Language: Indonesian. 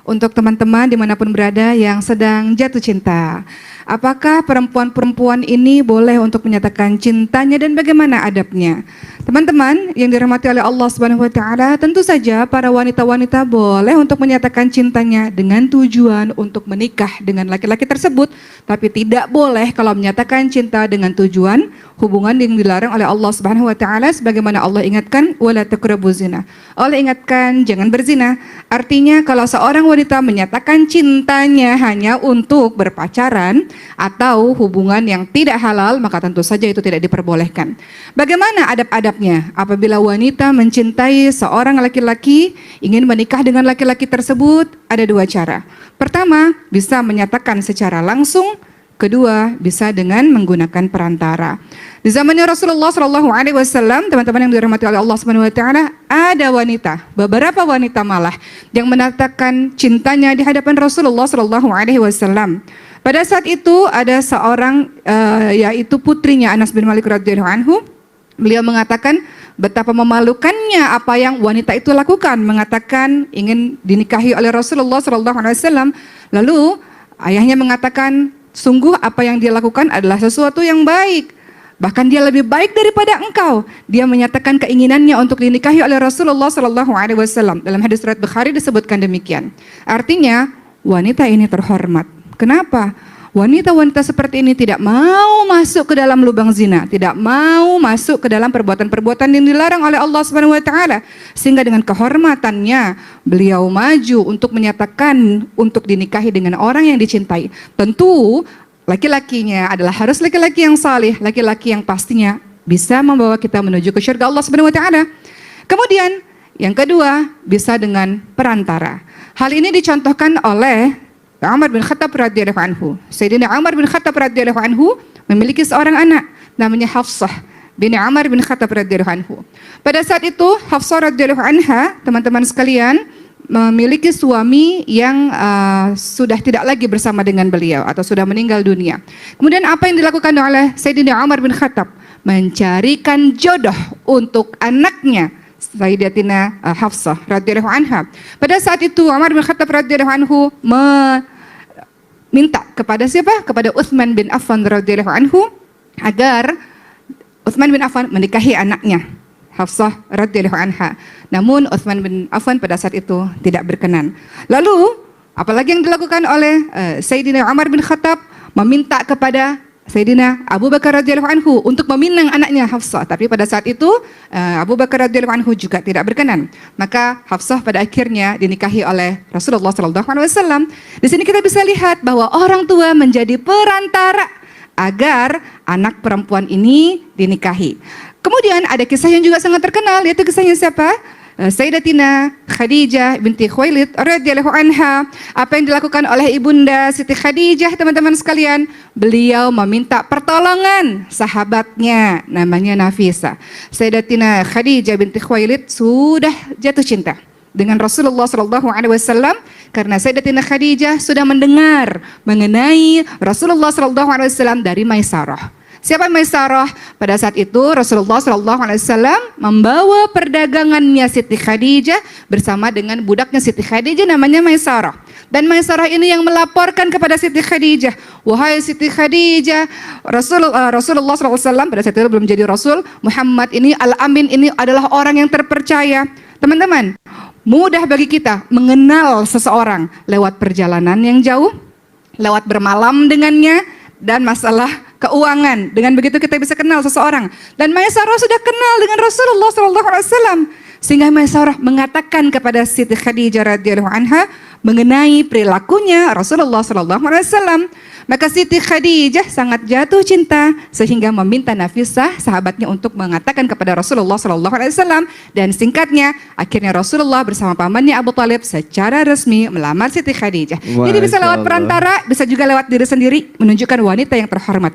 untuk teman-teman dimanapun berada yang sedang jatuh cinta. Apakah perempuan-perempuan ini boleh untuk menyatakan cintanya dan bagaimana adabnya? Teman-teman yang dirahmati oleh Allah Subhanahu wa taala, tentu saja para wanita-wanita boleh untuk menyatakan cintanya dengan tujuan untuk menikah dengan laki-laki tersebut, tapi tidak boleh kalau menyatakan cinta dengan tujuan hubungan yang dilarang oleh Allah Subhanahu wa taala, sebagaimana Allah ingatkan wala taqrabuz zina. Allah ingatkan jangan berzina. Artinya kalau seorang wanita menyatakan cintanya hanya untuk berpacaran atau hubungan yang tidak halal, maka tentu saja itu tidak diperbolehkan. Bagaimana adab-adabnya apabila wanita mencintai seorang laki-laki, ingin menikah dengan laki-laki tersebut? Ada dua cara. Pertama, bisa menyatakan secara langsung. Kedua, bisa dengan menggunakan perantara. Di zamannya Rasulullah SAW, teman-teman yang dirahmati oleh Allah Subhanahu Wa Taala, ada wanita, beberapa wanita malah yang menyatakan cintanya di hadapan Rasulullah SAW. Pada saat itu ada seorang yaitu putrinya Anas bin Malik radhiyallahu anhu. Beliau mengatakan betapa memalukannya apa yang wanita itu lakukan, mengatakan ingin dinikahi oleh Rasulullah SAW. Lalu ayahnya mengatakan, sungguh apa yang dia lakukan adalah sesuatu yang baik. Bahkan dia lebih baik daripada engkau. Dia menyatakan keinginannya untuk dinikahi oleh Rasulullah SAW. Dalam hadis riwayat Bukhari disebutkan demikian. Artinya wanita ini terhormat. Kenapa? Wanita-wanita seperti ini tidak mau masuk ke dalam lubang zina, tidak mau masuk ke dalam perbuatan-perbuatan yang dilarang oleh Allah Subhanahu wa taala, sehingga dengan kehormatannya beliau maju untuk menyatakan untuk dinikahi dengan orang yang dicintai. Tentu laki-lakinya adalah harus laki-laki yang saleh, laki-laki yang pastinya bisa membawa kita menuju ke surga Allah Subhanahu wa taala. Kemudian yang kedua, bisa dengan perantara. Hal ini dicontohkan oleh Umar bin Khattab radhiyallahu anhu. Sayyidina Umar bin Khattab radhiyallahu anhu memiliki seorang anak namanya Hafsah bin Umar bin Khattab radhiyallahu anhu. Pada saat itu Hafsah radhiyallahu anha, teman-teman sekalian, memiliki suami yang sudah tidak lagi bersama dengan beliau atau sudah meninggal dunia. Kemudian apa yang dilakukan oleh Sayyidina Umar bin Khattab? Mencarikan jodoh untuk anaknya Sayyidatina Hafsah radhiyallahu anha. Pada saat itu Umar bin Khattab radhiyallahu anhu minta kepada siapa? Kepada Utsman bin Affan radhiyallahu anhu agar Utsman bin Affan menikahi anaknya Hafsah radhiyallahu anha. Namun Utsman bin Affan pada saat itu tidak berkenan. Lalu apalagi yang dilakukan oleh Sayyidina Umar bin Khattab? Meminta kepada Sayyidina Abu Bakar radhiyallahu anhu untuk meminang anaknya Hafsah, tapi pada saat itu Abu Bakar radhiyallahu anhu juga tidak berkenan. Maka Hafsah pada akhirnya dinikahi oleh Rasulullah sallallahu alaihi wasallam. Di sini kita bisa lihat bahwa orang tua menjadi perantara agar anak perempuan ini dinikahi. Kemudian ada kisah yang juga sangat terkenal, yaitu kisahnya siapa? Sayyidatina Khadijah binti Khuwailid radhiyallahu anha. Apa yang dilakukan oleh ibunda Siti Khadijah, teman-teman sekalian? Beliau meminta pertolongan sahabatnya namanya Nafisa. Sayyidatina Khadijah binti Khuwailid sudah jatuh cinta dengan Rasulullah SAW karena Sayyidatina Khadijah sudah mendengar mengenai Rasulullah SAW dari Maisarah. Siapa Maisarah? Pada saat itu Rasulullah SAW membawa perdagangannya Siti Khadijah bersama dengan budaknya Siti Khadijah namanya Maisarah. Dan Maisarah ini yang melaporkan kepada Siti Khadijah, wahai Siti Khadijah, Rasulullah SAW pada saat itu belum jadi Rasul, Muhammad ini Al-Amin ini adalah orang yang terpercaya. Teman-teman, mudah bagi kita mengenal seseorang lewat perjalanan yang jauh, lewat bermalam dengannya, dan masalah keuangan. Dengan begitu kita bisa kenal seseorang. Dan Maisarah sudah kenal dengan Rasulullah SAW. Sehingga Maisarah mengatakan kepada Siti Khadijah radhiyallahu anha mengenai perilakunya Rasulullah SAW. Maka Siti Khadijah sangat jatuh cinta sehingga meminta Nafisah sahabatnya untuk mengatakan kepada Rasulullah SAW. Dan singkatnya akhirnya Rasulullah bersama pamannya Abu Talib secara resmi melamar Siti Khadijah. Jadi bisa lewat perantara, bisa juga lewat diri sendiri menunjukkan wanita yang terhormat.